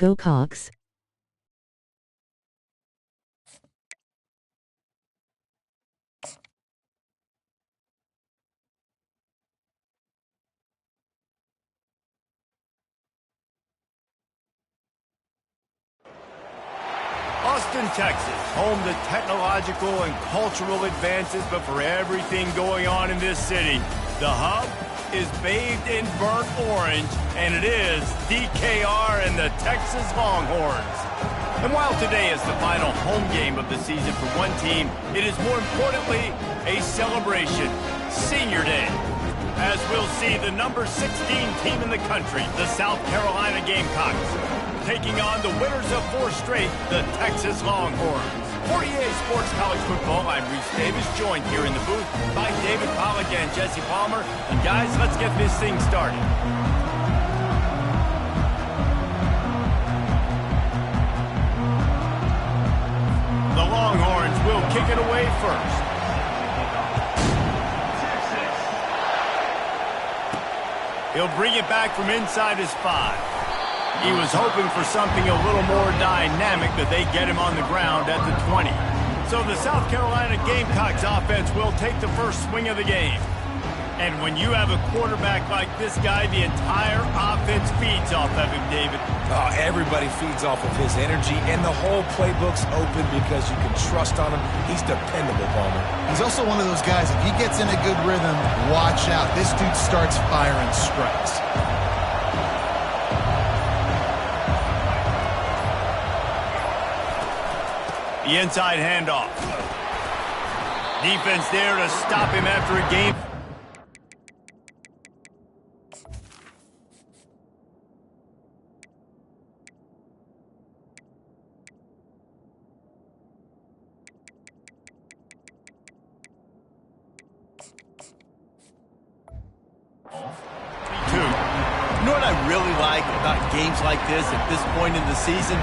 Go Cox. Austin, Texas, home to technological and cultural advances, but for everything going on in this city, the hub is bathed in burnt orange, and it is DKR and the Texas Longhorns. And while today is the final home game of the season for one team, it is more importantly a celebration, Senior Day, as we'll see the number 16 team in the country, the South Carolina Gamecocks, taking on the winners of 4 straight, the Texas Longhorns. For EA Sports College Football, I'm Reese Davis, joined here in the booth by David Pollack and Jesse Palmer. And guys, let's get this thing started. The Longhorns will kick it away first. He'll bring it back from inside his 5. He was hoping for something a little more dynamic, but they get him on the ground at the 20. So the South Carolina Gamecocks offense will take the first swing of the game. And when you have a quarterback like this guy, the entire offense feeds off of him, David. Oh, everybody feeds off of his energy, and the whole playbook's open because you can trust on him. He's dependable, Palmer. He's also one of those guys, if he gets in a good rhythm, watch out. This dude starts firing strikes. The inside handoff. Defense there to stop him after a game. You know what I really like about games like this at this point in the season?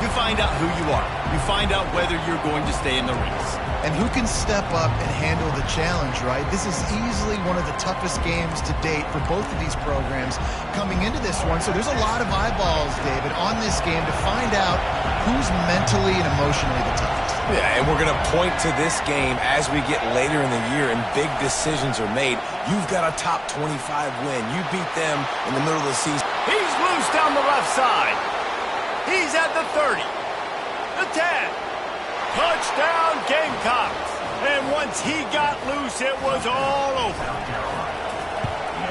You find out who you are. You find out whether you're going to stay in the race. And who can step up and handle the challenge, right? This is easily one of the toughest games to date for both of these programs coming into this one. So there's a lot of eyeballs, David, on this game to find out who's mentally and emotionally the toughest. Yeah, and we're going to point to this game as we get later in the year and big decisions are made. You've got a top 25 win. You beat them in the middle of the season. He's loose down the left side. He's at the 30, the 10. Touchdown, Gamecocks. And once he got loose, it was all over.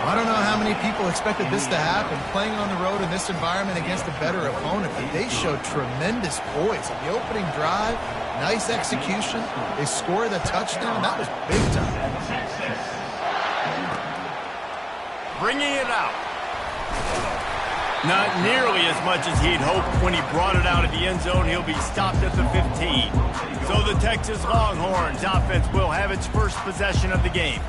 I don't know how many people expected this to happen, playing on the road in this environment against a better opponent, but they showed tremendous poise. On the opening drive, nice execution. They scored the touchdown. That was big time. Bringing it out. Not nearly as much as he'd hoped when he brought it out of the end zone. He'll be stopped at the 15. So the Texas Longhorns offense will have its first possession of the game.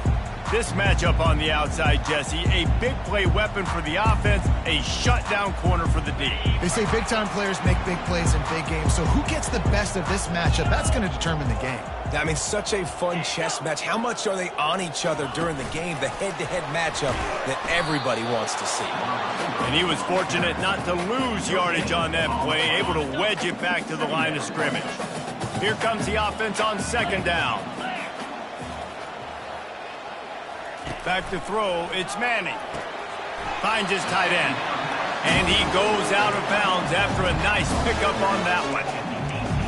This matchup on the outside, Jesse, a big play weapon for the offense, a shutdown corner for the D. They say big-time players make big plays in big games, so who gets the best of this matchup? That's going to determine the game. I mean, such a fun chess match. How much are they on each other during the game? The head-to-head matchup that everybody wants to see. And he was fortunate not to lose yardage on that play, able to wedge it back to the line of scrimmage. Here comes the offense on second down. Back to throw, it's Manning. Finds his tight end. And he goes out of bounds after a nice pickup on that one.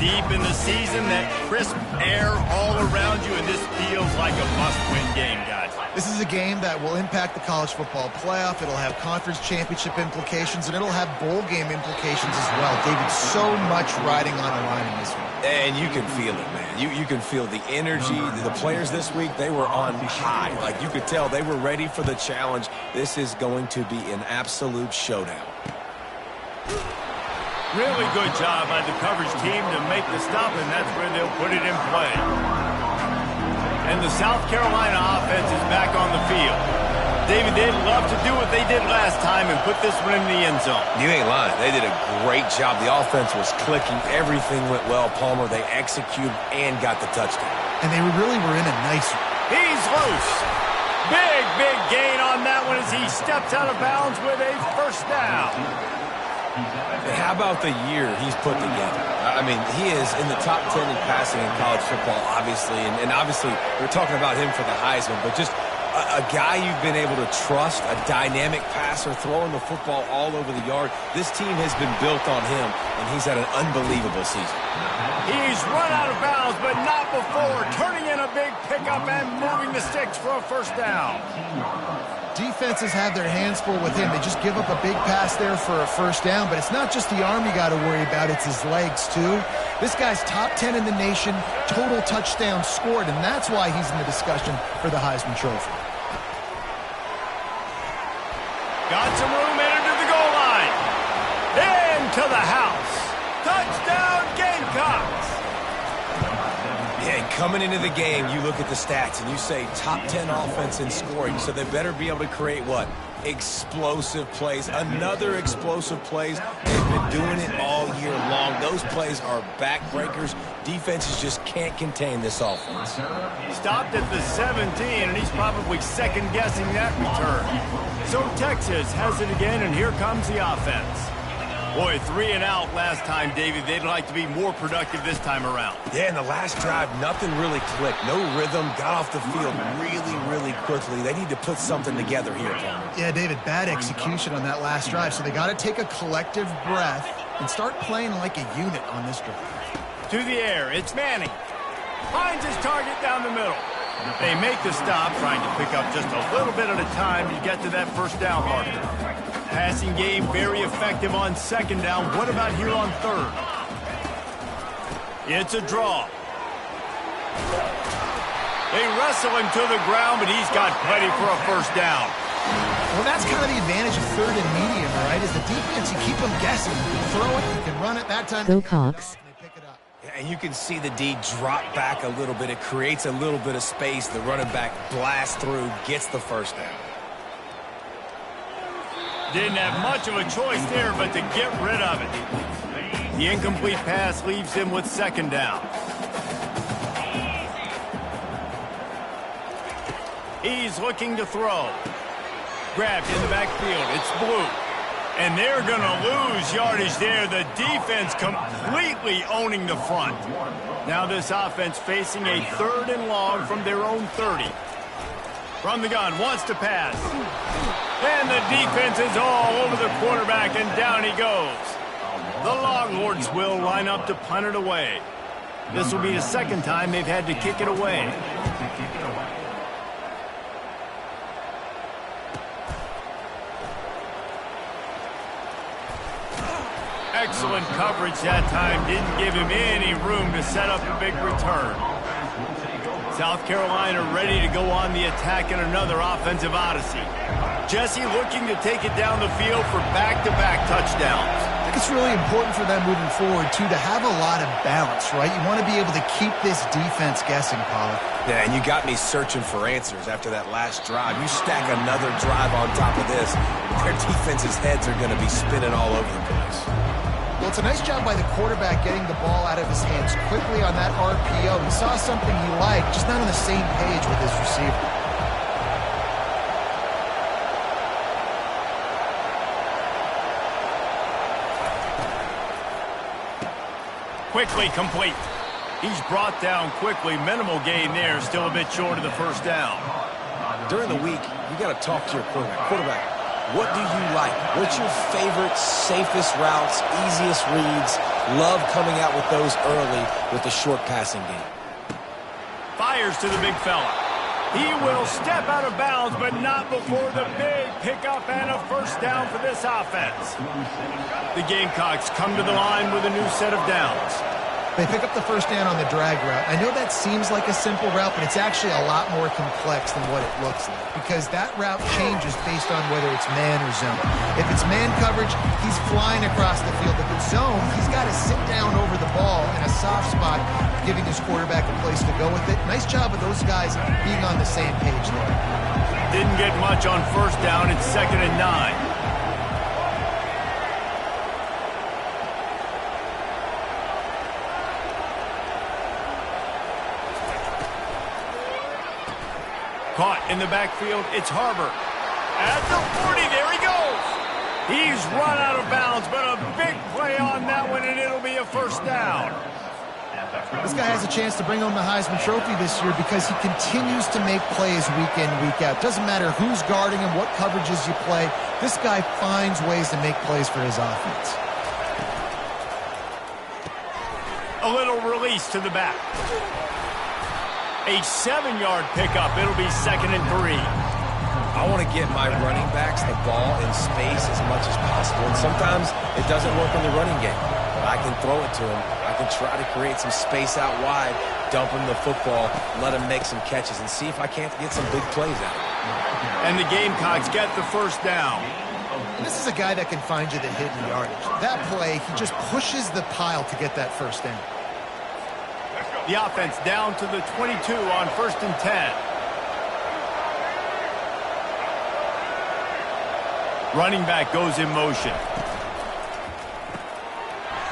Deep in the season, that crisp air all around you, and this feels like a must-win game, guys. This is a game that will impact the college football playoff. It'll have conference championship implications, and it'll have bowl game implications as well. David, so much riding on the line in this one. And you can feel it, man. You can feel the energy. The players this week, they were on high. Like, you could tell they were ready for the challenge. This is going to be an absolute showdown. Really good job by the coverage team to make the stop, and that's where they'll put it in play. And the South Carolina offense is back on the field. David, they'd love to do what they did last time and put this one in the end zone. You ain't lying. They did a great job. The offense was clicking. Everything went well. Palmer, they executed and got the touchdown. And they really were in a nice one. He's loose. Big gain on that one as he steps out of bounds with a first down. How about the year he's put together? I mean, he is in the top 10 in passing in college football, obviously. And obviously, we're talking about him for the Heisman, but just a guy you've been able to trust, a dynamic passer, throwing the football all over the yard. This team has been built on him, and he's had an unbelievable season. He's run out of bounds, but not before turning in a big pickup and moving the sticks for a first down. Defenses have their hands full with him. They just give up a big pass there for a first down, but it's not just the arm you got to worry about, it's his legs too. This guy's top 10 in the nation, total touchdowns scored, and that's why he's in the discussion for the Heisman Trophy. Got some room, entered to the goal line. Into the house. Touchdown, Gamecocks. Yeah, and coming into the game, you look at the stats and you say top 10 offense in scoring, so they better be able to create what? Explosive plays. Another explosive plays. They've been doing it all year long. Those plays are backbreakers. Defenses just can't contain this offense. Stopped at the 17, and he's probably second-guessing that return. So Texas has it again, and here comes the offense. Boy, 3 and out last time, David. They'd like to be more productive this time around. Yeah, in the last drive, nothing really clicked. No rhythm. Got off the field really quickly. They need to put something together here, Tom. Yeah, David, bad execution on that last drive, so they got to take a collective breath and start playing like a unit on this drive. To the air, it's Manning. Finds his target down the middle. They make the stop, trying to pick up just a little bit at a time to get to that first down marker. Passing game very effective on second down. What about here on third? It's a draw. They wrestle him to the ground, but he's got plenty for a first down. Well, that's kind of the advantage of third and medium, right? Is the defense, you keep them guessing. You can throw it, you can run it. That time, Go Cox. And you can see the D drop back a little bit. It creates a little bit of space. The running back blasts through, gets the first down. Didn't have much of a choice there, but to get rid of it. The incomplete pass leaves him with second down. He's looking to throw. Grabbed in the backfield. It's Blue. And they're going to lose yardage there. The defense completely owning the front. Now this offense facing a third and long from their own 30. From the gun, wants to pass. And the defense is all over the quarterback, and down he goes. The Longhorns will line up to punt it away. This will be the second time they've had to kick it away. Excellent coverage that time. Didn't give him any room to set up a big return. South Carolina ready to go on the attack in another offensive odyssey. Jesse looking to take it down the field for back-to-back touchdowns. I think it's really important for them moving forward, too, to have a lot of balance, right? You want to be able to keep this defense guessing, Pollard. Yeah, and you got me searching for answers after that last drive. You stack another drive on top of this, their defense's heads are going to be spinning all over the place. Well, it's a nice job by the quarterback getting the ball out of his hands quickly on that RPO. He saw something he liked, just not on the same page with his receiver. Quickly complete. He's brought down quickly. Minimal gain there, still a bit short of the first down. During the week, you got to talk to your quarterback. What do you like? What's your favorite, safest routes, easiest reads? Love coming out with those early with the short passing game. Fires to the big fella. He will step out of bounds, but not before the big pickup and a first down for this offense. The Gamecocks come to the line with a new set of downs. They pick up the first down on the drag route. I know that seems like a simple route, but it's actually a lot more complex than what it looks like, because that route changes based on whether it's man or zone. If it's man coverage, he's flying across the field. If it's zone, he's got to sit down over the ball in a soft spot, giving his quarterback a place to go with it. Nice job of those guys being on the same page there. Didn't get much on first down. It's 2nd and 9. Caught in the backfield, it's Harbor. At the 40, there he goes. He's run out of bounds, but a big play on that one, and it'll be a first down. This guy has a chance to bring home the Heisman Trophy this year because he continues to make plays week in, week out. Doesn't matter who's guarding him, what coverages you play. This guy finds ways to make plays for his offense. A little release to the back. A 7-yard pickup. It'll be 2nd and 3. I want to get my running backs the ball in space as much as possible. And sometimes it doesn't work in the running game. But I can throw it to him. I can try to create some space out wide, dump him the football, let him make some catches, and see if I can't get some big plays out of him. And the Gamecocks get the first down. This is a guy that can find you the hidden yardage. That play, he just pushes the pile to get that first down. The offense down to the 22 on 1st and 10. Running back goes in motion.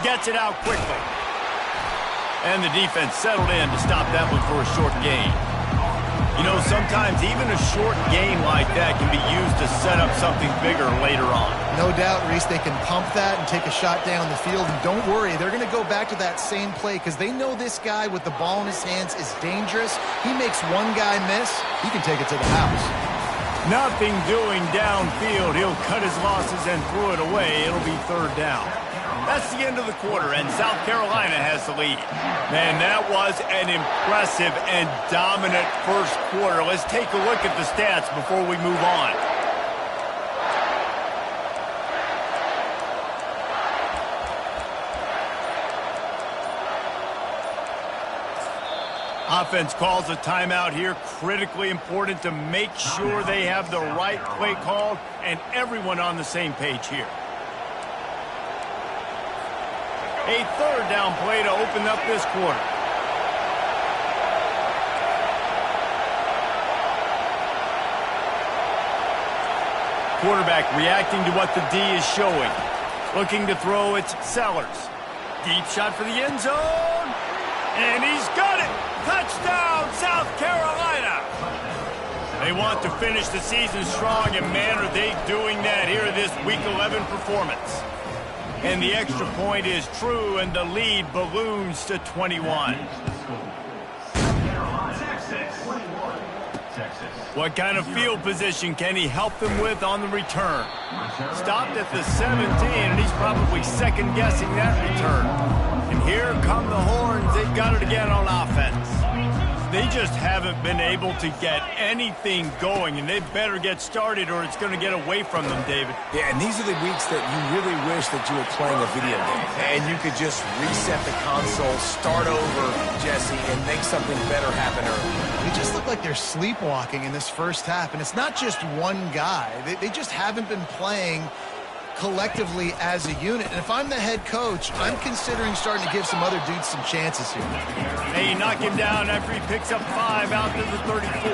Gets it out quickly. And the defense settled in to stop that one for a short gain. You know, sometimes even a short gain like that can be used to set up something bigger later on. No doubt, Reese, they can pump that and take a shot down the field. And don't worry, they're going to go back to that same play because they know this guy with the ball in his hands is dangerous. He makes one guy miss, he can take it to the house. Nothing doing downfield. He'll cut his losses and throw it away. It'll be 3rd down. That's the end of the quarter, and South Carolina has the lead. Man, that was an impressive and dominant first quarter. Let's take a look at the stats before we move on. Offense calls a timeout here. Critically important to make sure they have the right play called and everyone on the same page here. A 3rd down play to open up this quarter. Quarterback reacting to what the D is showing. Looking to throw, it's Sellers. Deep shot for the end zone. And he's got it. Touchdown, South Carolina. They want to finish the season strong, and man, are they doing that here in this Week 11 performance. And the extra point is true, and the lead balloons to 21. What kind of field position can he help them with on the return? Stopped at the 17, and he's probably second-guessing that return. And here come the horns. They've got it again on offense. They just haven't been able to get anything going, and they better get started or it's going to get away from them, David. Yeah, and these are the weeks that you really wish that you were playing a video game and you could just reset the console, start over, Jesse, and make something better happen early. They just look like they're sleepwalking in this first half, and it's not just one guy. They just haven't been playing collectively as a unit. And if I'm the head coach, I'm considering starting to give some other dudes some chances here. They knock him down after he picks up 5 out to the 34.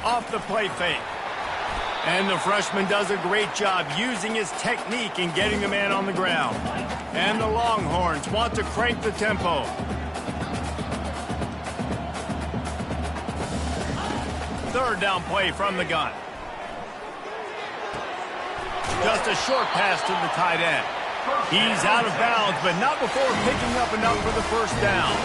Off the play fake. And the freshman does a great job using his technique and getting the man on the ground. And the Longhorns want to crank the tempo. Third down play from the gun. Just a short pass to the tight end. He's out of bounds, but not before picking up enough for the first down.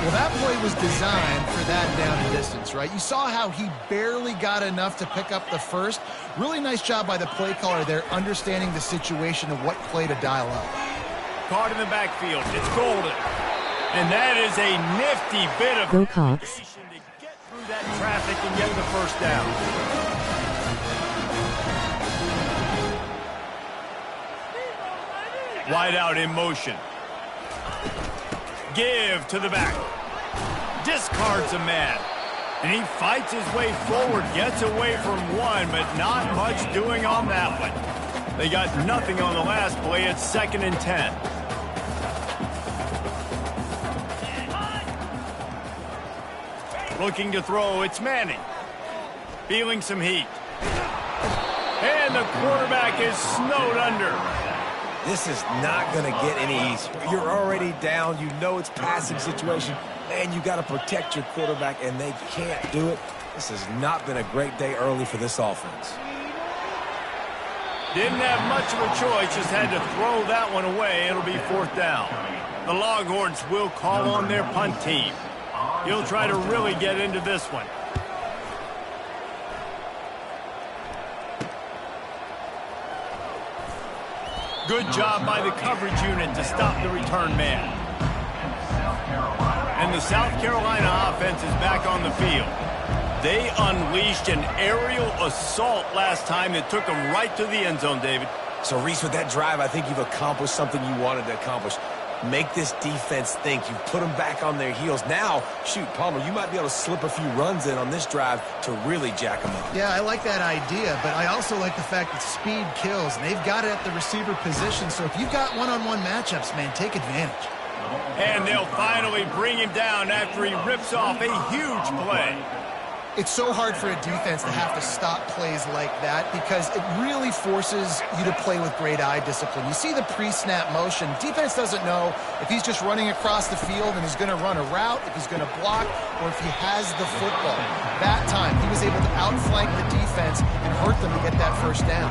Well, that play was designed for that down and distance, right? You saw how he barely got enough to pick up the first. Really nice job by the play caller there, understanding the situation of what play to dial up. Caught in the backfield. It's Golden. And that is a nifty bit of Go Cox. to get through that traffic and get the first down. Wide out in motion. Give to the back. Discards a man. And he fights his way forward, gets away from one, but not much doing on that one. They got nothing on the last play. It's 2nd and 10. Looking to throw, it's Manning. Feeling some heat. And the quarterback is snowed under. This is not going to get any easier. You're already down. You know it's passing situation. And you got to protect your quarterback, and they can't do it. This has not been a great day early for this offense. Didn't have much of a choice, just had to throw that one away. It'll be 4th down. The Longhorns will call on their punt team. He'll try to really get into this one. Good job by the coverage unit to stop the return man. And the South Carolina offense is back on the field. They unleashed an aerial assault last time that took them right to the end zone, David. So, Reese, with that drive, I think you've accomplished something you wanted to accomplish. Make this defense think. You put them back on their heels. Now, shoot, Palmer, you might be able to slip a few runs in on this drive to really jack them up. Yeah, I like that idea, but I also like the fact that speed kills, and they've got it at the receiver position. So if you've got one-on-one matchups, man, take advantage. And they'll finally bring him down after he rips off a huge play. It's so hard for a defense to have to stop plays like that because it really forces you to play with great eye discipline. You see the pre-snap motion. Defense doesn't know if he's just running across the field and he's going to run a route, if he's going to block, or if he has the football. That time, he was able to outflank the defense and hurt them to get that 1st down.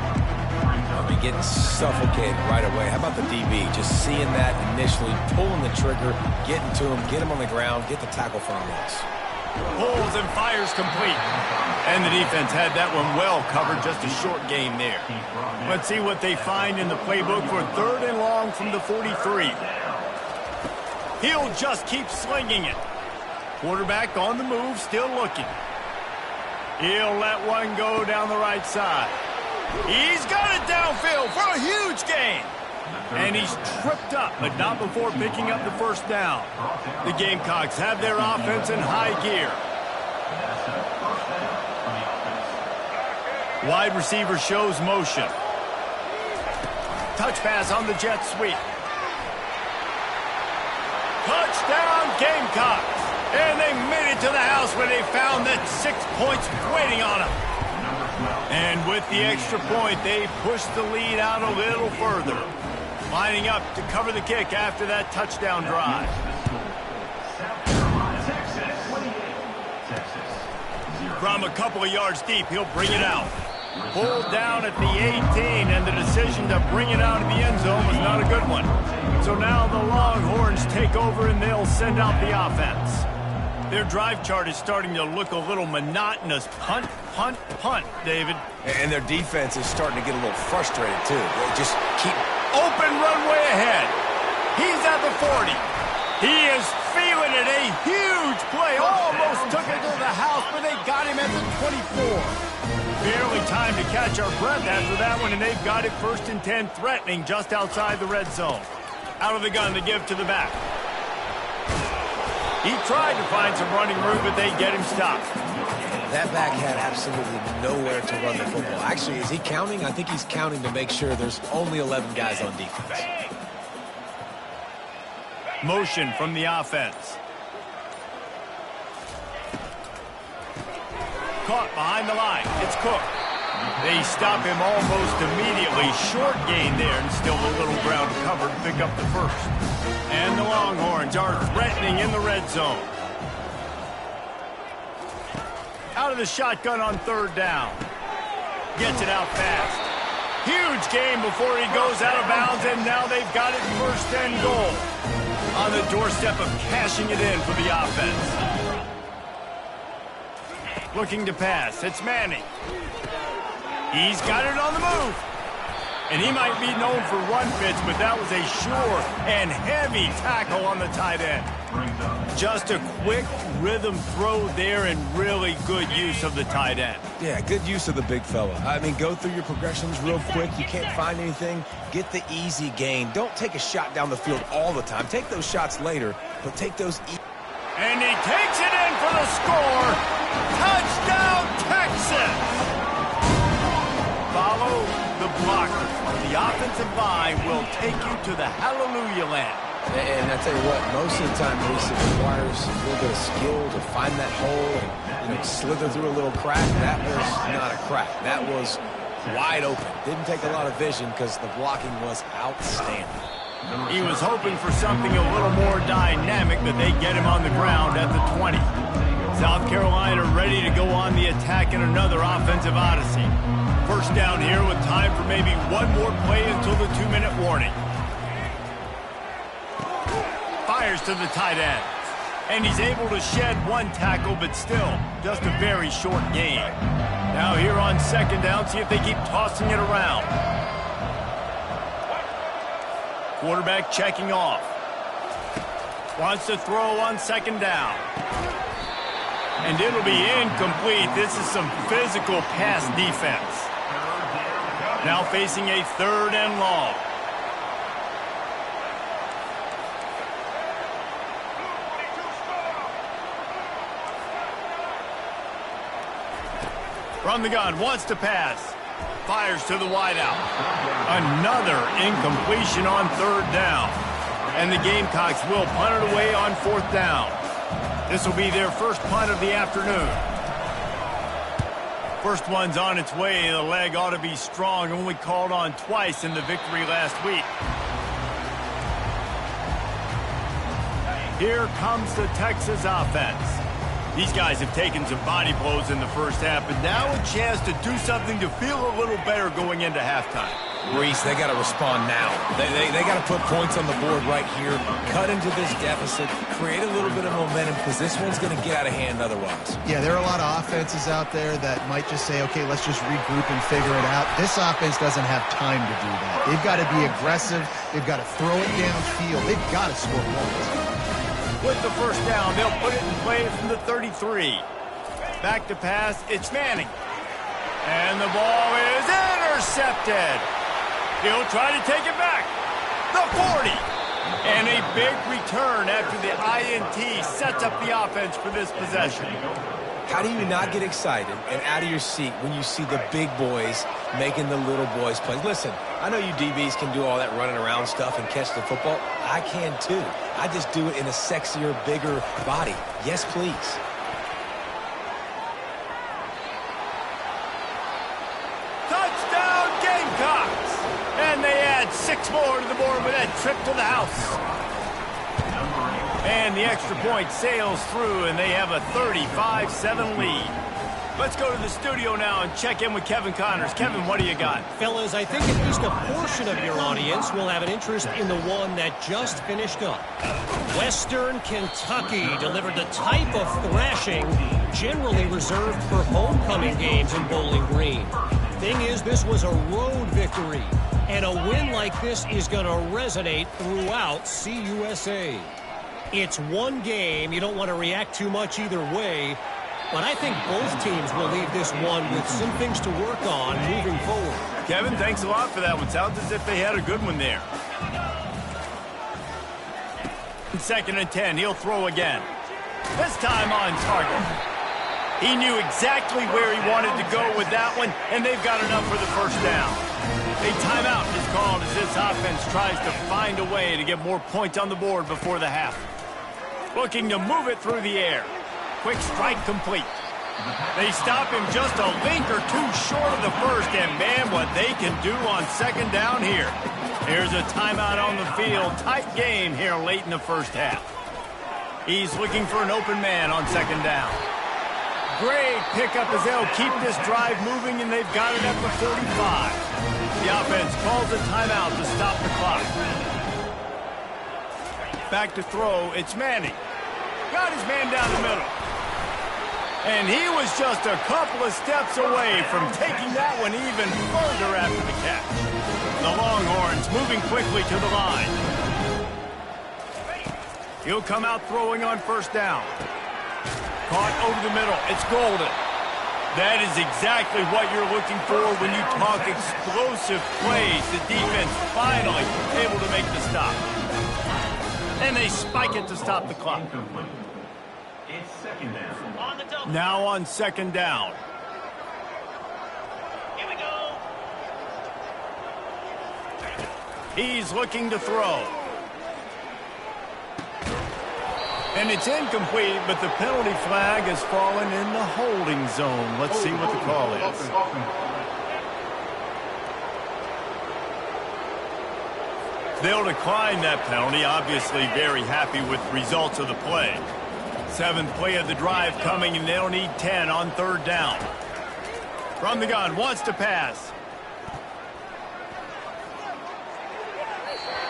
I'll be getting suffocated right away. How about the DB? Just seeing that initially, pulling the trigger, getting to him, get him on the ground, get the tackle for a loss. Pulls and fires complete. And the defense had that one well covered, just a short gain there. Let's see what they find in the playbook for 3rd and long from the 43. He'll just keep slinging it. Quarterback on the move, still looking. He'll let one go down the right side. He's got it downfield for a huge gain. And he's tripped up, but not before picking up the 1st down. The Gamecocks have their offense in high gear. Wide receiver shows motion. Touch pass on the jet sweep. Touchdown Gamecocks. And they made it to the house where they found that 6 points waiting on them. And with the extra point, they pushed the lead out a little further. Lining up to cover the kick after that touchdown drive. From a couple of yards deep, he'll bring it out. Pulled down at the 18, and the decision to bring it out of the end zone was not a good one. So now the Longhorns take over, and they'll send out the offense. Their drive chart is starting to look a little monotonous. Punt, punt, punt, David. And their defense is starting to get a little frustrated, too. They just keep... Open runway ahead. He's at the 40. He is feeling it. A huge play. Almost took it to the house, but they got him at the 24. Barely time to catch our breath after that one, and they've got it 1st and 10, threatening just outside the red zone. Out of the gun to give to the back. He tried to find some running room, but they get him stopped. That back had absolutely nowhere to run the football. Actually, is he counting? I think he's counting to make sure there's only 11 guys on defense. Motion from the offense. Caught behind the line. It's Cook. They stop him almost immediately. Short gain there, and still a little ground covered to pick up the 1st. And the Longhorns are threatening in the red zone. Out of the shotgun on 3rd down. Gets it out fast. Huge game before he goes out of bounds, and now they've got it 1st and goal. On the doorstep of cashing it in for the offense. Looking to pass. It's Manning. He's got it on the move. And he might be known for run fits, but that was a sure and heavy tackle on the tight end. Just a quick rhythm throw there and really good use of the tight end. Yeah, good use of the big fella. I mean, go through your progressions real quick. You can't find anything. Get the easy gain. Don't take a shot down the field all the time. Take those shots later, but take those And he takes it in for the score. Touchdown, Texas! Follow the blocker. The offensive line will take you to the hallelujah land. And I tell you what, most of the time, Reese, it requires a little bit of skill to find that hole and slither through a little crack. That was not a crack. That was wide open. Didn't take a lot of vision because the blocking was outstanding. He was hoping for something a little more dynamic, but they get him on the ground at the 20. South Carolina ready to go on the attack in another offensive odyssey. First down here with time for maybe one more play until the 2-minute warning. Fires to the tight end. And he's able to shed one tackle, but still just a very short gain. Now here on second down, see if they keep tossing it around. Quarterback checking off. Wants to throw on second down. And it'll be incomplete. This is some physical pass defense. Now facing a 3rd and long. From the gun, wants to pass. Fires to the wideout. Another incompletion on 3rd down. And the Gamecocks will punt it away on 4th down. This will be their first punt of the afternoon. First one's on its way. The leg ought to be strong, only called on twice in the victory last week. Here comes the Texas offense. These guys have taken some body blows in the first half, but now a chance to do something to feel a little better going into halftime. Reese, they got to respond now. They got to put points on the board right here, cut into this deficit, create a little bit of momentum, because this one's going to get out of hand otherwise. Yeah, there are a lot of offenses out there that might just say, okay, let's just regroup and figure it out. This offense doesn't have time to do that. They've got to be aggressive. They've got to throw it downfield. They've got to score points. With the first down, they'll put it in play from the 33. Back to pass, it's Manning. And the ball is intercepted. He'll try to take it back. The 40. And a big return after the INT sets up the offense for this possession. How do you not get excited and out of your seat when you see the big boys making the little boys play? Listen, I know you DBs can do all that running around stuff and catch the football. I can too. I just do it in a sexier, bigger body. Yes, please. Touchdown Gamecocks! And they add 6 more to the board with that trip to the house. And the extra point sails through, and they have a 35-7 lead. Let's go to the studio now and check in with Kevin Connors. Kevin, what do you got? Fellas, I think at least a portion of your audience will have an interest in the one that just finished up. Western Kentucky delivered the type of thrashing generally reserved for homecoming games in Bowling Green. Thing is, this was a road victory, and a win like this is going to resonate throughout CUSA. It's one game. You don't want to react too much either way. But I think both teams will leave this one with some things to work on moving forward. Kevin, thanks a lot for that one. Sounds as if they had a good one there. 2nd and 10, he'll throw again. This time on target. He knew exactly where he wanted to go with that one, and they've got enough for the first down. A timeout is called as this offense tries to find a way to get more points on the board before the half. Looking to move it through the air. Quick strike complete. They stop him just a link or two short of the first, and man, what they can do on second down here. Here's a timeout on the field. Tight game here late in the first half. He's looking for an open man on second down. Great pickup as they'll keep this drive moving, and they've got it at the 45. The offense calls a timeout to stop the clock. Back to throw, it's Manning. Got his man down the middle. And he was just a couple of steps away from taking that one even further after the catch. The Longhorns moving quickly to the line. He'll come out throwing on first down. Caught over the middle. It's Golden. That is exactly what you're looking for when you talk explosive plays. The defense finally able to make the stop. And they spike it to stop the clock. It's second down. Now on second down. Here we go. He's looking to throw. And it's incomplete, but the penalty flag has fallen in the holding zone. Let's see what the call is. They'll decline that penalty, obviously very happy with the results of the play. 7th play of the drive coming, and they'll need 10 on 3rd down. From the gun, wants to pass.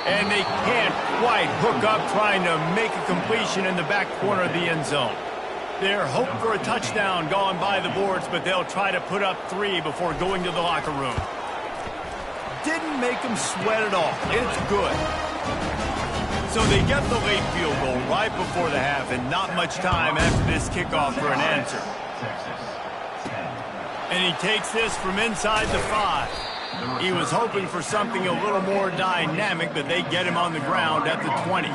And they can't quite hook up trying to make a completion in the back corner of the end zone. They're hoping for a touchdown gone by the boards, but they'll try to put up 3 before going to the locker room. Didn't make them sweat at all. It's good. So they get the late field goal right before the half, and not much time after this kickoff for an answer. And he takes this from inside the 5. He was hoping for something a little more dynamic, but they get him on the ground at the 20.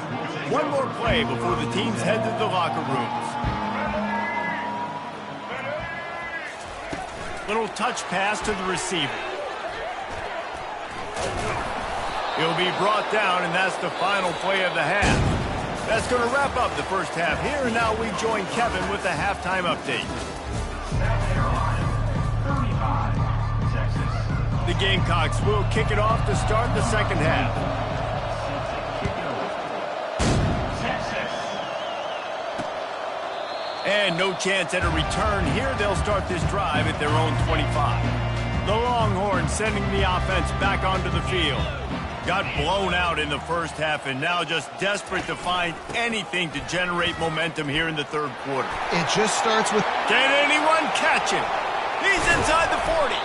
One more play before the teams head to the locker rooms. Little touch pass to the receiver. He'll be brought down, and that's the final play of the half. That's going to wrap up the first half here, and now we join Kevin with the halftime update. The Gamecocks will kick it off to start the second half. And no chance at a return here. They'll start this drive at their own 25. The Longhorns sending the offense back onto the field. Got blown out in the first half and now just desperate to find anything to generate momentum here in the third quarter. It just starts with... Can anyone catch him? He's inside the 40.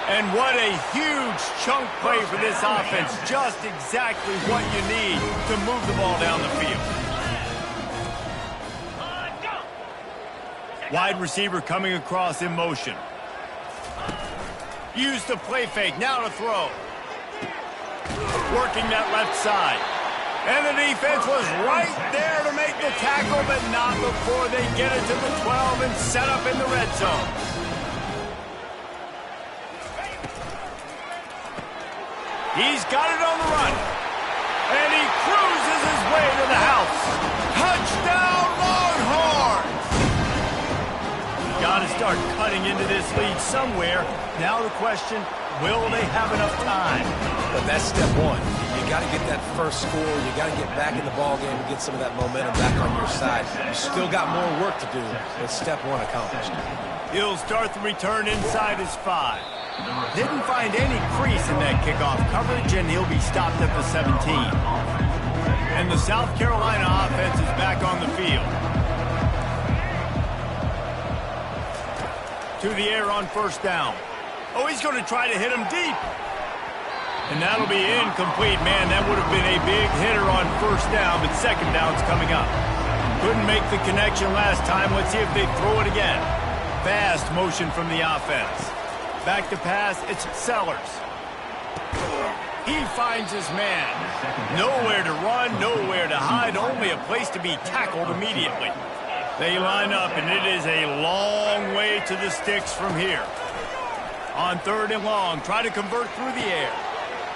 And what a huge chunk play for this offense. Just exactly what you need to move the ball down the field. Wide receiver coming across in motion. Use the play fake. Now to throw. Working that left side. And the defense was right there to make the tackle, but not before they get it to the 12 and set up in the red zone. He's got it on the run. And he cruises his way to the house. Touchdown, Longhorns! Got to start cutting into this lead somewhere. Now the question, will they have enough time? But that's step one. You got to get that first score. You got to get back in the ball game and get some of that momentum back on your side. You still got more work to do, but step one accomplished. He'll start the return inside his 5. Didn't find any crease in that kickoff coverage, and he'll be stopped at the 17. And the South Carolina offense is back on the field. To the air on first down. Oh, he's going to try to hit him deep. And that'll be incomplete. Man, that would have been a big hitter on first down, but second down's coming up. Couldn't make the connection last time. Let's see if they throw it again. Fast motion from the offense. Back to pass, it's Sellers. He finds his man. Nowhere to run, nowhere to hide, only a place to be tackled immediately. They line up, and it is a long way to the sticks from here. On 3rd and long, try to convert through the air.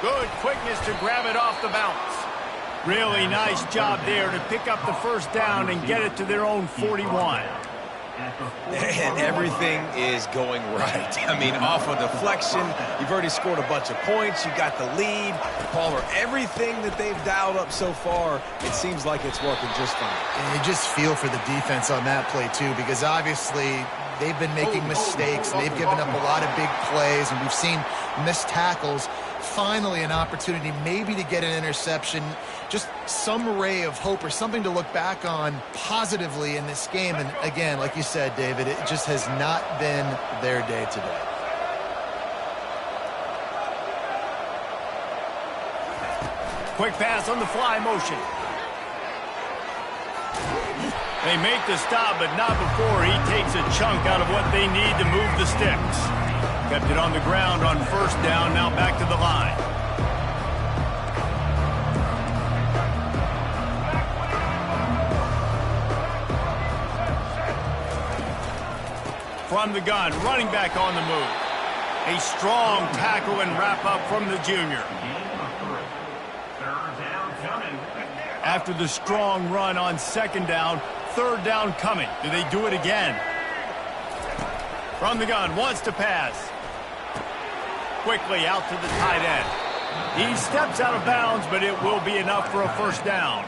Good quickness to grab it off the bounce. Really nice job there to pick up the first down and get it to their own 41. And everything is going right. I mean, off a deflection, you've already scored a bunch of points, you got the lead. Palmer, everything that they've dialed up so far, it seems like it's working just fine. And you just feel for the defense on that play, too, because obviously they've been making mistakes. They've given up a lot of big plays, and we've seen missed tackles. Finally, an opportunity maybe to get an interception, just some ray of hope or something to look back on positively in this game. And again, like you said, David, it just has not been their day today. Quick pass on the fly motion. They make the stop, but not before he takes a chunk out of what they need to move the sticks. Kept it on the ground on first down, now back to the line. From the gun, running back on the move. A strong tackle and wrap up from the junior. After the strong run on second down, 3rd down coming. Do they do it again? From the gun, wants to pass. Quickly out to the tight end. He steps out of bounds, but it will be enough for a first down.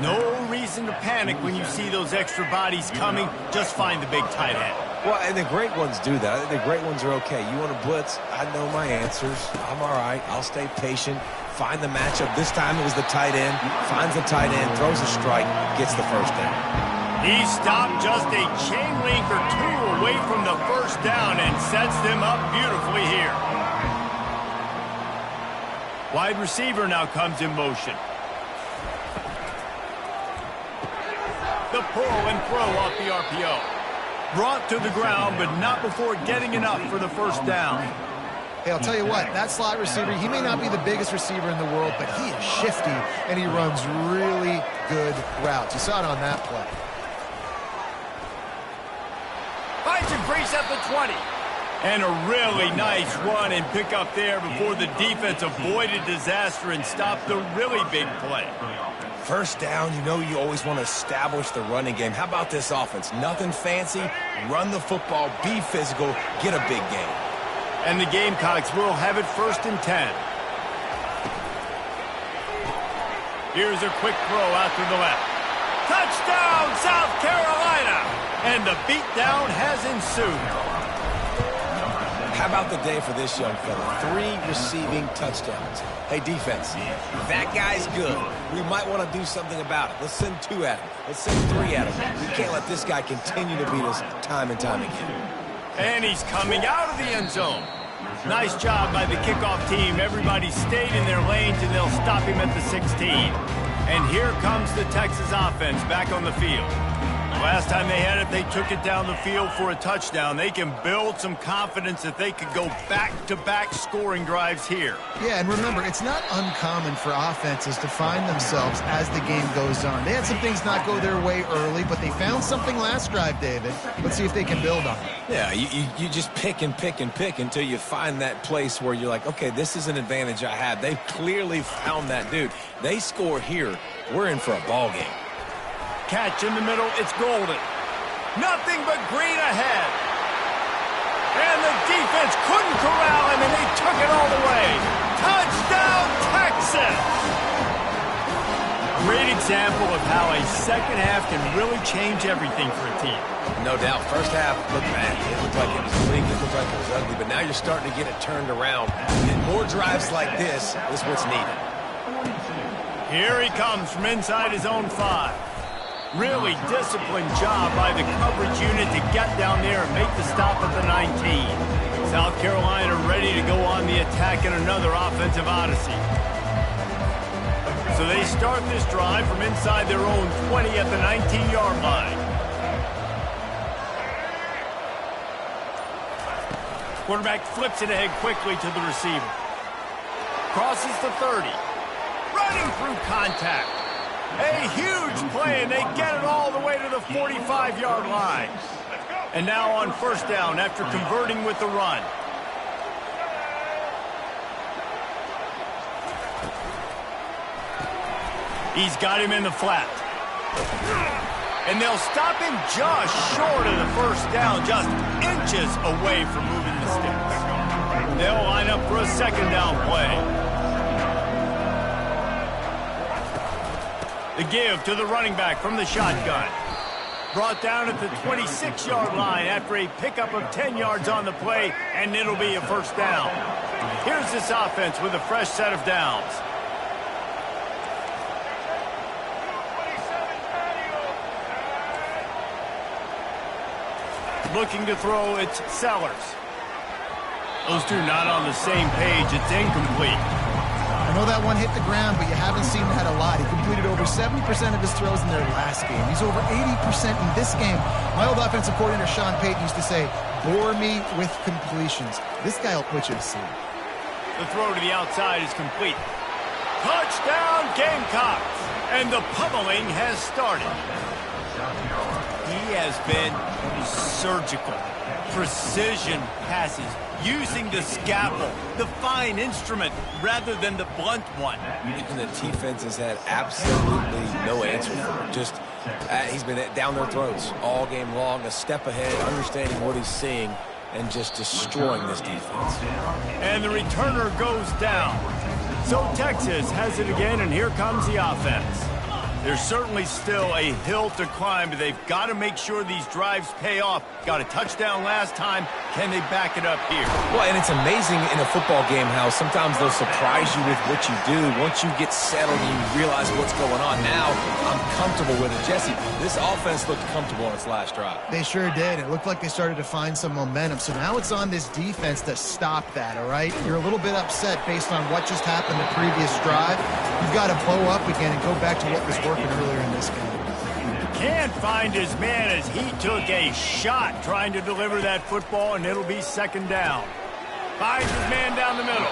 No reason to panic when you see those extra bodies coming. Just find the big tight end. Well, and the great ones do that. I think the great ones are okay. You want to blitz? I know my answers. I'm all right. I'll stay patient. Find the matchup. This time it was the tight end. Finds the tight end, throws a strike, gets the first down. He stopped just a chain link or two away from the first down and sets them up beautifully here. Wide receiver now comes in motion. The pull and throw off the RPO. Brought to the ground, but not before getting enough for the first down. Hey, I'll tell you what, that slot receiver, he may not be the biggest receiver in the world, but he is shifty, and he runs really good routes. You saw it on that play. Finds a crease at the 20. And a really nice run and pick up there before the defense avoided disaster and stopped the really big play. First down, you know you always want to establish the running game. How about this offense? Nothing fancy. Run the football, be physical, get a big gain. And the Gamecocks will have it 1st and 10. Here's a quick throw out to the left. Touchdown, South Carolina! And the beatdown has ensued. How about the day for this young fella? 3 receiving touchdowns. Hey, defense, that guy's good. We might want to do something about it. Let's send 2 at him. Let's send 3 at him. We can't let this guy continue to beat us time and time again. And he's coming out of the end zone. Nice job by the kickoff team. Everybody stayed in their lanes, and they'll stop him at the 16. And here comes the Texas offense back on the field. Last time they had it, they took it down the field for a touchdown. They can build some confidence that they could go back-to-back scoring drives here. Yeah, and remember, it's not uncommon for offenses to find themselves as the game goes on. They had some things not go their way early, but they found something last drive, David. Let's see if they can build on it. Yeah, you just pick and pick and pick until you find that place where you're like, okay, this is an advantage I have. They've clearly found that dude. They score here, we're in for a ball game. Catch in the middle, it's golden. Nothing but green ahead. And the defense couldn't corral him, and they took it all the way. Touchdown, Texas! Great example of how a second half can really change everything for a team. No doubt. First half looked bad. It looked like it was bleak. It looked like it was ugly. But now you're starting to get it turned around. And more drives like this is what's needed. Here he comes from inside his own 5. Really disciplined job by the coverage unit to get down there and make the stop at the 19. South Carolina ready to go on the attack in another offensive odyssey. So they start this drive from inside their own 20 at the 19-yard line. Quarterback flips it ahead quickly to the receiver. Crosses the 30. Running through contact. A huge play, and they get it all the way to the 45-yard line. And now on first down after converting with the run. He's got him in the flat. And they'll stop him just short of the first down, just inches away from moving the sticks. They'll line up for a second down play. The give to the running back from the shotgun. Brought down at the 26-yard line after a pickup of 10 yards on the play, and it'll be a first down. Here's this offense with a fresh set of downs. Looking to throw, it's Sellers. Those two not on the same page. It's incomplete. I know that one hit the ground, but you haven't seen that a lot. He completed over 70% of his throws in their last game. He's over 80% in this game. My old offensive coordinator, Sean Payton, used to say, bore me with completions. This guy will put you to sleep. The throw to the outside is complete. Touchdown, Gamecocks! And the pummeling has started. He has been surgical. Precision passes. Using the scalpel, the fine instrument, rather than the blunt one. And the defense has had absolutely no answer for it. Just, he's been down their throats all game long, a step ahead, understanding what he's seeing, and just destroying this defense. And the returner goes down. So Texas has it again, and here comes the offense. There's certainly still a hill to climb, but they've got to make sure these drives pay off. Got a touchdown last time. Can they back it up here? Well, and it's amazing in a football game how sometimes they'll surprise you with what you do. Once you get settled and you realize what's going on, now I'm comfortable with it. Jesse, this offense looked comfortable on its last drive. They sure did. It looked like they started to find some momentum. So now it's on this defense to stop that, all right? You're a little bit upset based on what just happened the previous drive. You've got to bow up again and go back to what was working earlier in this game. Can't find his man as he took a shot trying to deliver that football, and it'll be second down. Finds his man down the middle.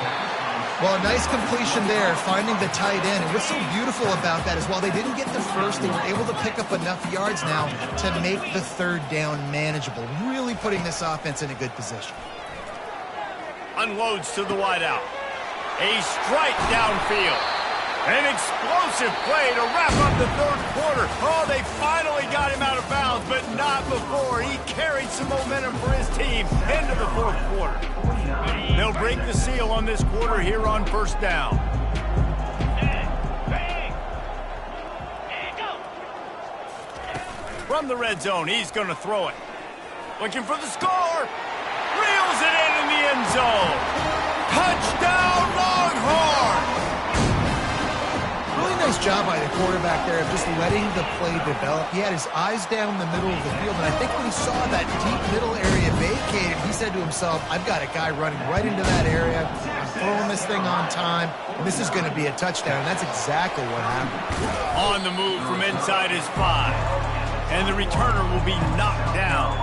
Well, a nice completion there, finding the tight end. And what's so beautiful about that is while they didn't get the first, they were able to pick up enough yards now to make the third down manageable, really putting this offense in a good position. Unloads to the wideout. A strike downfield. An explosive play to wrap up the third quarter. Oh, they finally got him out of bounds, but not before. He carried some momentum for his team into the fourth quarter. They'll break the seal on this quarter here on first down. From the red zone, he's going to throw it. Looking for the score. Reels it in the end zone. Touchdown, Longhorns! Really nice job by the quarterback there of just letting the play develop. He had his eyes down the middle of the field, and I think when he saw that deep middle area vacated, he said to himself, I've got a guy running right into that area. I'm throwing this thing on time, and this is going to be a touchdown. That's exactly what happened. On the move from inside his 5, and the returner will be knocked down.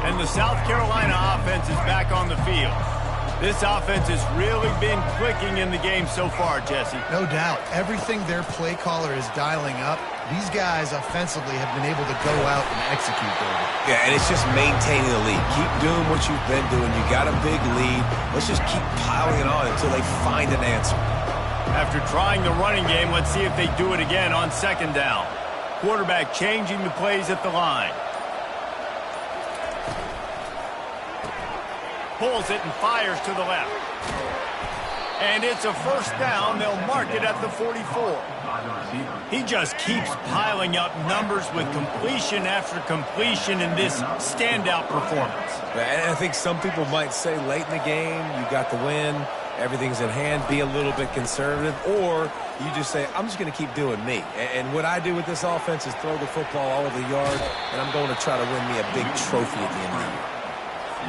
And the South Carolina offense is back on the field. This offense has really been clicking in the game so far, Jesse. No doubt. Everything their play caller is dialing up, these guys offensively have been able to go out and execute, David. Yeah, and it's just maintaining the lead. Keep doing what you've been doing. You got a big lead. Let's just keep piling it on until they find an answer. After trying the running game, let's see if they do it again on second down. Quarterback changing the plays at the line. Pulls it and fires to the left. And it's a first down. They'll mark it at the 44. He just keeps piling up numbers with completion after completion in this standout performance. And I think some people might say late in the game, you got the win, everything's in hand, be a little bit conservative, or you just say, I'm just going to keep doing me. And what I do with this offense is throw the football all over the yard, and I'm going to try to win me a big trophy at the end of the year.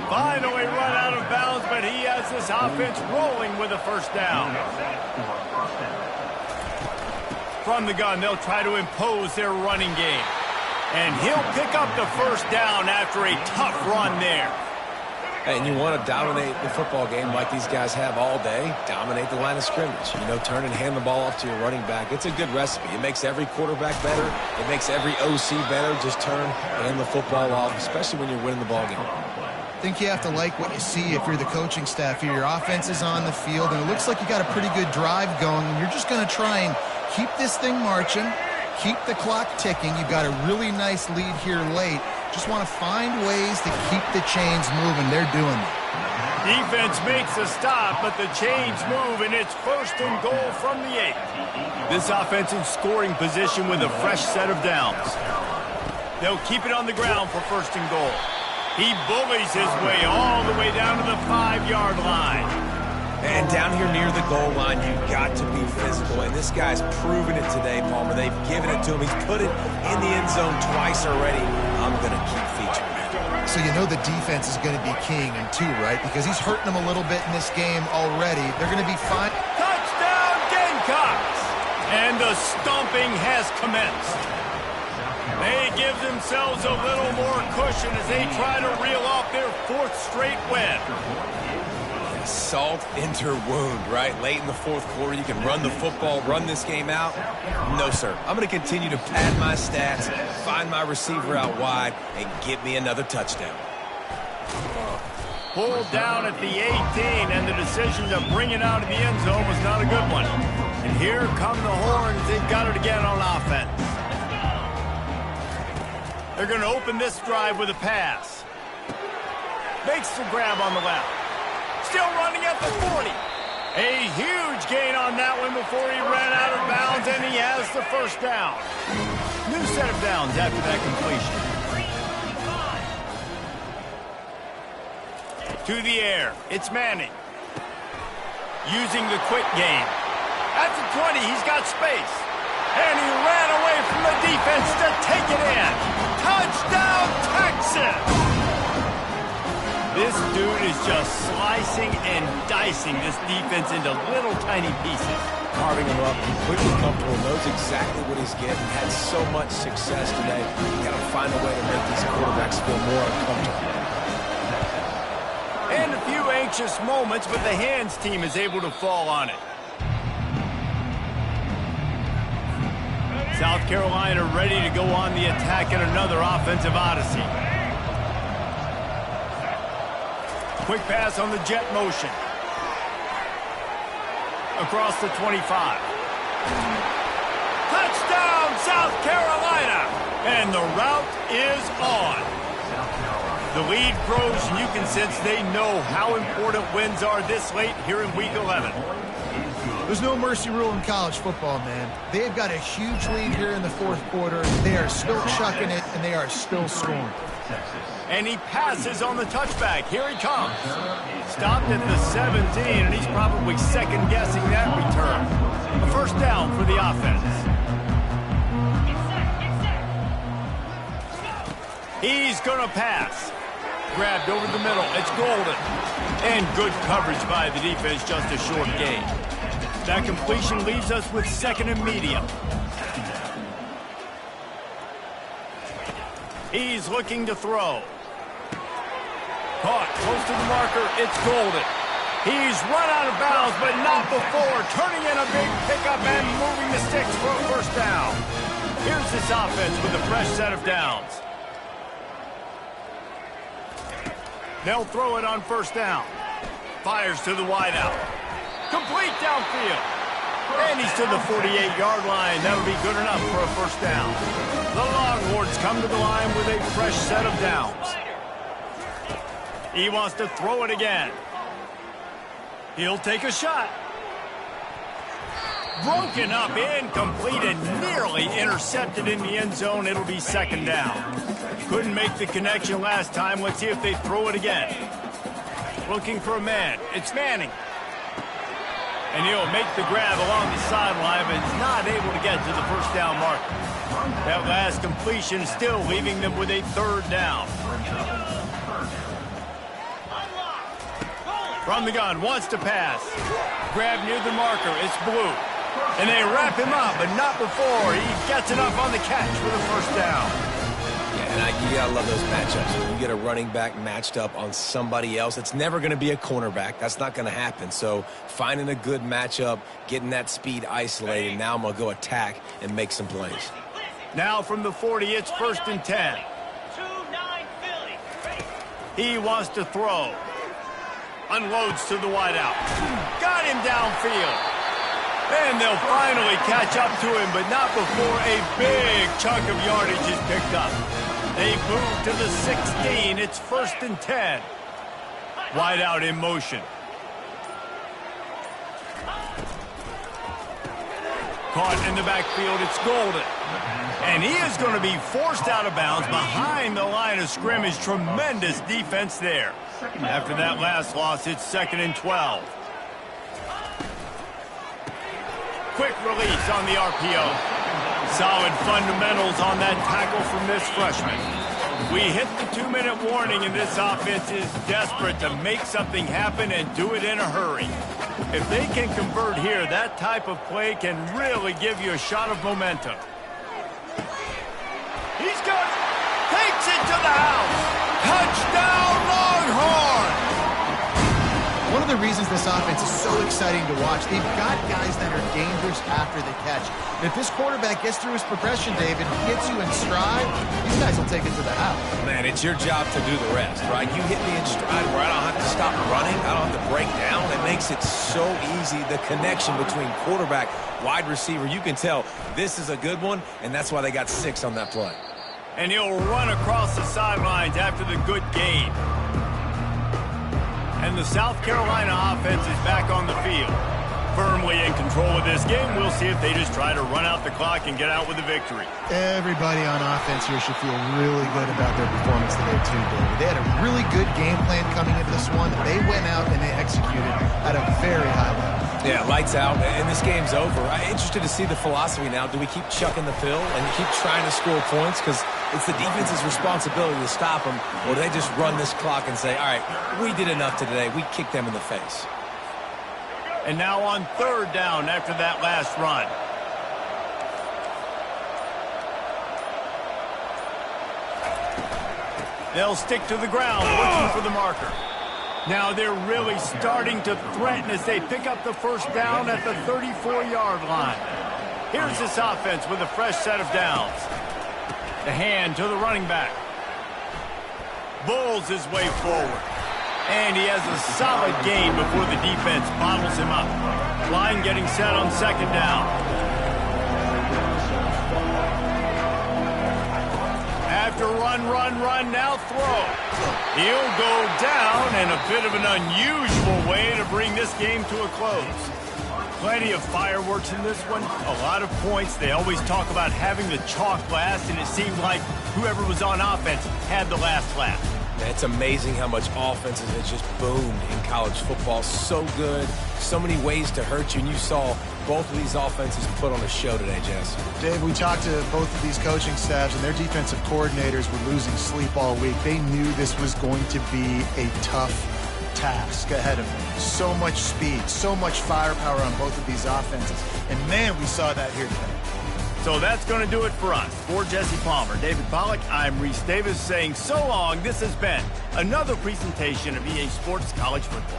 Finally run out of bounds, but he has this offense rolling with a first down. From the gun, they'll try to impose their running game. And he'll pick up the first down after a tough run there. And you want to dominate the football game like these guys have all day, dominate the line of scrimmage. You know, turn and hand the ball off to your running back. It's a good recipe. It makes every quarterback better. It makes every OC better. Just turn and hand the football off, especially when you're winning the ball game. I think you have to like what you see if you're the coaching staff here. Your offense is on the field, and it looks like you got a pretty good drive going, and you're just going to try and keep this thing marching, keep the clock ticking. You've got a really nice lead here late. Just want to find ways to keep the chains moving. They're doing it. Defense makes a stop, but the chains move, and it's first and goal from the 8. This offense in scoring position with a fresh set of downs. They'll keep it on the ground for first and goal. He bullies his way all the way down to the 5-yard line. And down here near the goal line, you've got to be physical. And this guy's proven it today, Palmer. They've given it to him. He's put it in the end zone twice already. I'm going to keep featuring it. So you know the defense is going to be keying him too, right? Because he's hurting them a little bit in this game already. They're going to be fine. Touchdown, Gamecocks! And the stomping has commenced. They give themselves a little more cushion as they try to reel off their 4th straight win. Salt into wound, right? Late in the fourth quarter, you can run the football, run this game out. No, sir. I'm going to continue to pad my stats, find my receiver out wide, and get me another touchdown. Pulled down at the 18, and the decision to bring it out of the end zone was not a good one. And here come the Horns. They've got it again on offense. They're going to open this drive with a pass. Makes the grab on the left. Still running at the 40. A huge gain on that one before he ran out of bounds, and he has the first down. New set of downs after that completion. To the air, it's Manning. Using the quick game. At the 20, he's got space. And he ran away from the defense to take it in. Touchdown, Texas! This dude is just slicing and dicing this defense into little tiny pieces. Carving him up, completely comfortable, knows exactly what he's getting, had so much success today. You got to find a way to make these quarterbacks feel more uncomfortable. And a few anxious moments, but the hands team is able to fall on it. South Carolina ready to go on the attack in another offensive odyssey. Quick pass on the jet motion. Across the 25. Touchdown, South Carolina! And the route is on. The lead grows, and you can sense they know how important wins are this late here in Week 11. There's no mercy rule in college football, man. They've got a huge lead here in the fourth quarter. They are still chucking it, and they are still scoring. And he passes on the touchback. Here he comes. Stopped at the 17, and he's probably second-guessing that return. A first down for the offense. He's going to pass. Grabbed over the middle. It's Golden. And good coverage by the defense, just a short gain. That completion leaves us with second and medium. He's looking to throw. Caught close to the marker. It's Golden. He's run out of bounds, but not before. Turning in a big pickup and moving the sticks for a first down. Here's this offense with a fresh set of downs. They'll throw it on first down. Fires to the wideout. Complete downfield. And he's to the 48-yard line. That'll be good enough for a first down. The Longhorns come to the line with a fresh set of downs. He wants to throw it again. He'll take a shot. Broken up, incomplete, and nearly intercepted in the end zone. It'll be second down. Couldn't make the connection last time. Let's see if they throw it again. Looking for a man. It's Manning. And he'll make the grab along the sideline, but is not able to get to the first down marker. That last completion still leaving them with a third down. From the gun, wants to pass. Grab near the marker. It's Blue. And they wrap him up, but not before he gets enough on the catch for the first down. Yeah, and you gotta love those matchups. When you get a running back matched up on somebody else, it's never going to be a cornerback. That's not going to happen. So finding a good matchup, getting that speed isolated, now I'm going to go attack and make some plays. Now from the 40, it's first and 10. He wants to throw. Unloads to the wideout. Got him downfield. And they'll finally catch up to him, but not before a big chunk of yardage is picked up. They move to the 16. It's first and 10. Wideout in motion. Caught in the backfield. It's Golden. And he is going to be forced out of bounds behind the line of scrimmage. Tremendous defense there. After that last loss, it's second and 12. Quick release on the RPO. Solid fundamentals on that tackle from this freshman. We hit the 2-minute warning, and this offense is desperate to make something happen and do it in a hurry. If they can convert here, that type of play can really give you a shot of momentum. He's got it. Takes it to the house. Touchdown, Longhorn! One of the reasons this offense is so exciting to watch, they've got guys that are dangerous after the catch. And if this quarterback gets through his progression, David, gets you in stride, these guys will take it to the house. Man, it's your job to do the rest, right? You hit me in stride where I don't have to stop running. I don't have to break down. It makes it so easy, the connection between quarterback, wide receiver. You can tell this is a good one, and that's why they got 6 on that play. And he'll run across the sidelines after the good gain. And the South Carolina offense is back on the field. Firmly in control of this game. We'll see if they just try to run out the clock and get out with a victory. Everybody on offense here should feel really good about their performance today too, David. They had a really good game plan coming into this one. They went out and they executed at a very high level. Yeah, lights out, and this game's over. I'm interested to see the philosophy now. Do we keep chucking the pill and keep trying to score points? Because it's the defense's responsibility to stop them. Or do they just run this clock and say, all right, we did enough today. We kicked them in the face. And now on third down after that last run. They'll stick to the ground looking for the marker. Now they're really starting to threaten as they pick up the first down at the 34-yard line. Here's this offense with a fresh set of downs. The hand to the running back. Bulls his way forward. And he has a solid gain before the defense bottles him up. Line getting set on second down. After run, now throw. He'll go down, and a bit of an unusual way to bring this game to a close. Plenty of fireworks in this one, a lot of points. They always talk about having the chalk last, and it seemed like whoever was on offense had the last laugh. It's amazing how much offenses have just boomed in college football. So good, so many ways to hurt you, and you saw both of these offenses put on a show today, Jess. Dave, we talked to both of these coaching staffs, and their defensive coordinators were losing sleep all week. They knew this was going to be a tough task ahead of them. So much speed, so much firepower on both of these offenses. And, man, we saw that here today. So that's going to do it for us. For Jesse Palmer, David Pollack, I'm Reese Davis saying so long. This has been another presentation of EA Sports College Football.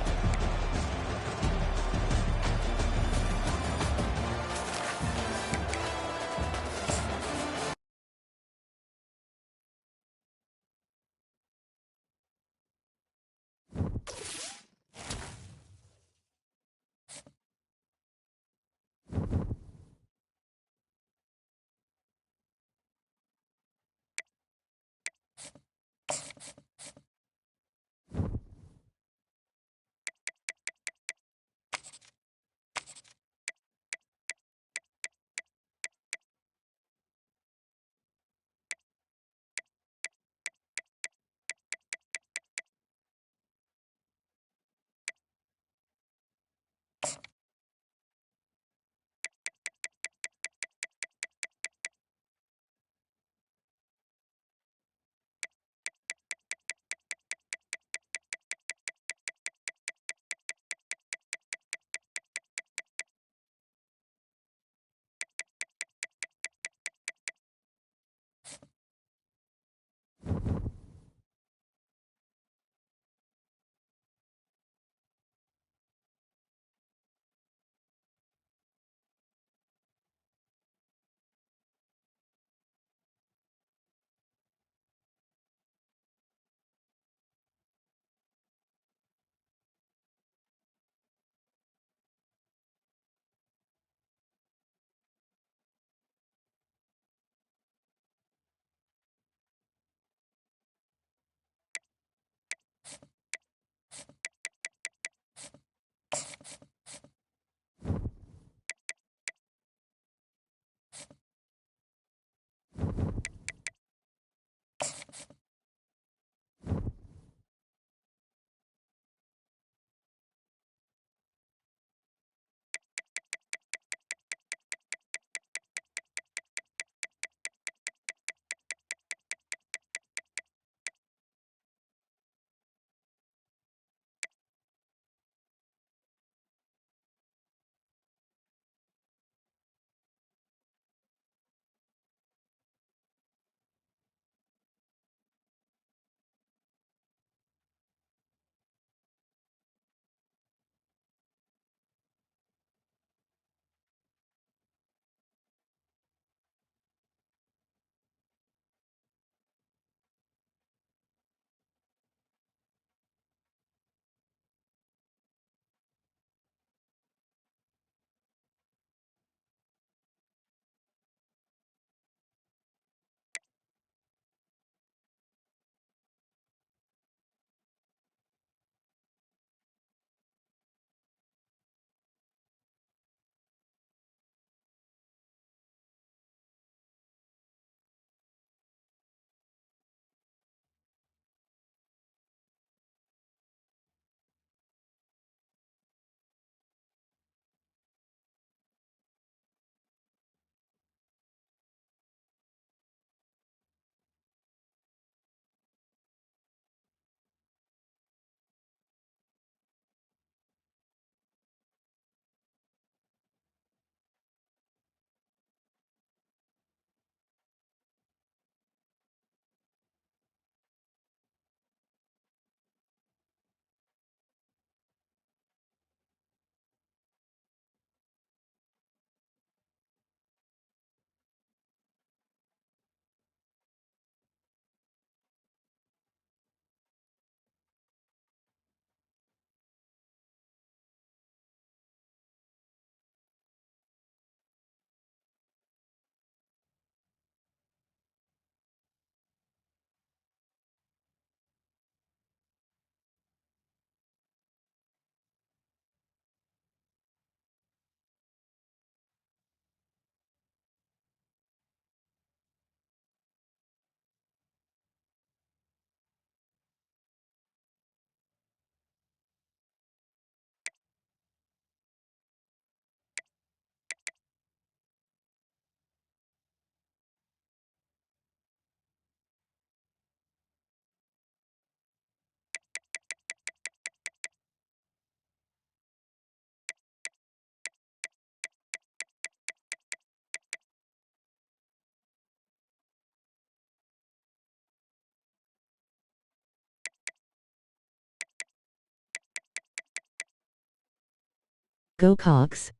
Go Cogs.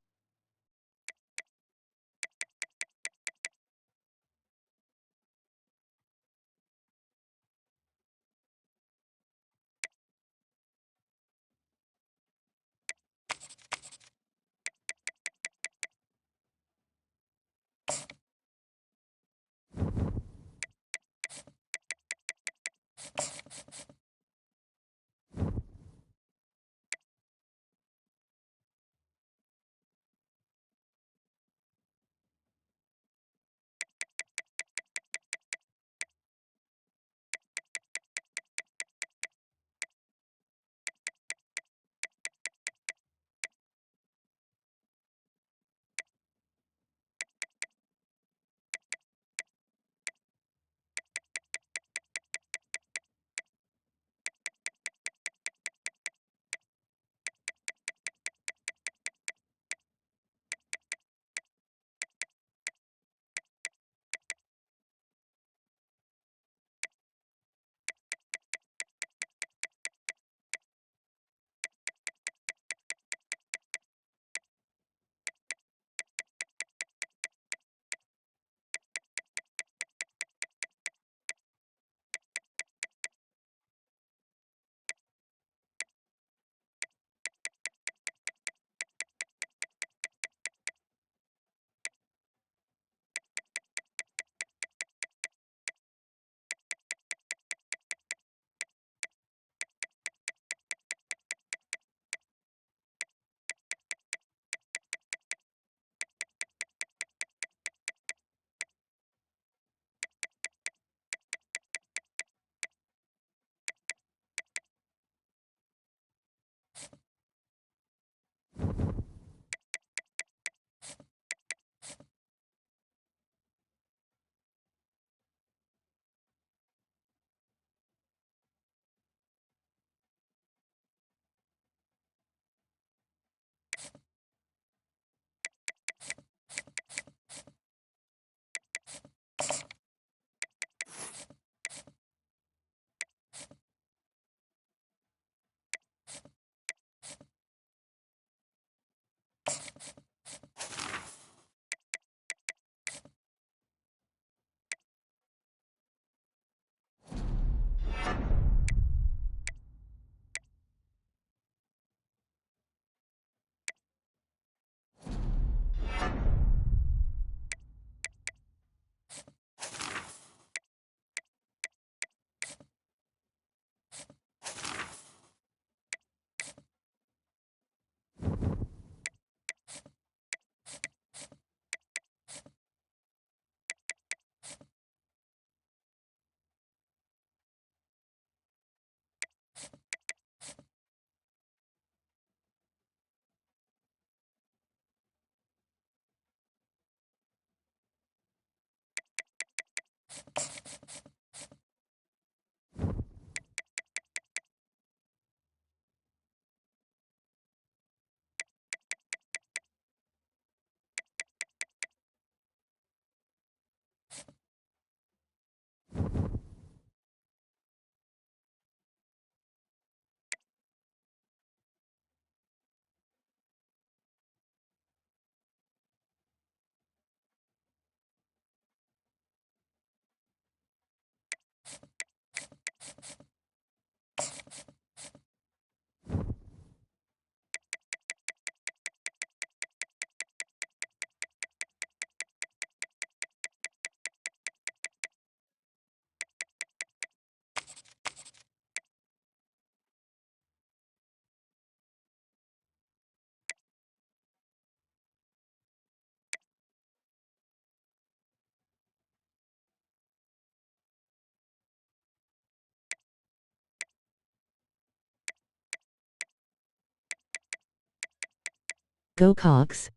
Go Cogs.